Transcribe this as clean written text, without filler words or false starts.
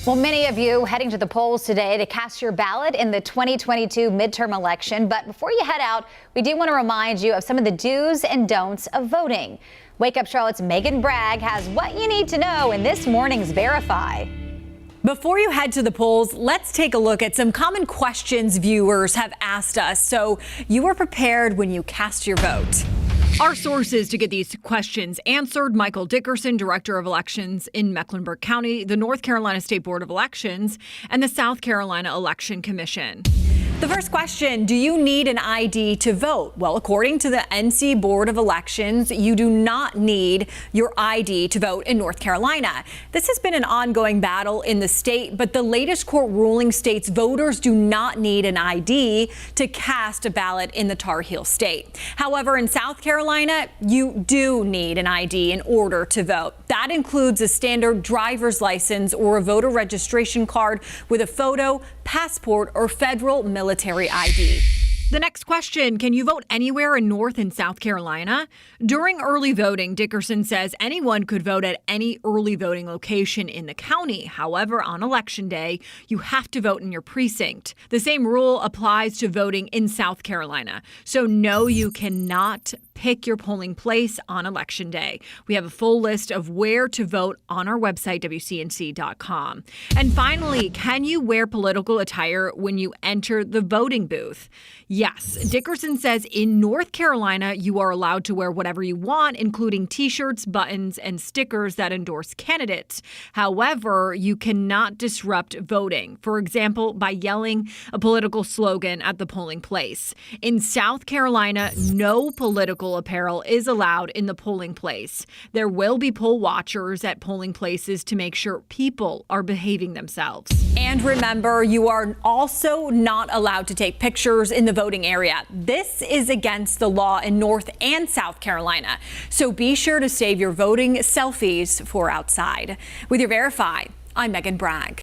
Well, many of you heading to the polls today to cast your ballot in the 2022 midterm election. But before you head out, we do want to remind you of some of the do's and don'ts of voting. Wake Up Charlotte's Meghan Bragg has what you need to know in this morning's Verify. Before you head to the polls, let's take a look at some common questions viewers have asked us so you are prepared when you cast your vote. Our sources to get these questions answered: Michael Dickerson, Director of Elections in Mecklenburg County, the North Carolina State Board of Elections, and the South Carolina Election Commission. The first question: do you need an ID to vote? Well, according to the NC Board of Elections, you do not need your ID to vote in North Carolina. This has been an ongoing battle in the state, but the latest court ruling states voters do not need an ID to cast a ballot in the Tar Heel state. However, in South Carolina, you do need an ID in order to vote. That includes a standard driver's license or a voter registration card with a photo, passport, or federal military ID. The next question: can you vote anywhere in North and South Carolina? During early voting, Dickerson says anyone could vote at any early voting location in the county. However, on Election Day, you have to vote in your precinct. The same rule applies to voting in South Carolina. So no, you cannot pick your polling place on Election Day. We have a full list of where to vote on our website, WCNC.com. And finally, can you wear political attire when you enter the voting booth? Yes. Dickerson says in North Carolina, you are allowed to wear whatever you want, including T-shirts, buttons, and stickers that endorse candidates. However, you cannot disrupt voting, for example, by yelling a political slogan at the polling place. In South Carolina, no political apparel is allowed in the polling place. There will be poll watchers at polling places to make sure people are behaving themselves. And remember, you are also not allowed to take pictures in the voting area. This is against the law in North and South Carolina. So be sure to save your voting selfies for outside. With your Verify, I'm Meghan Bragg.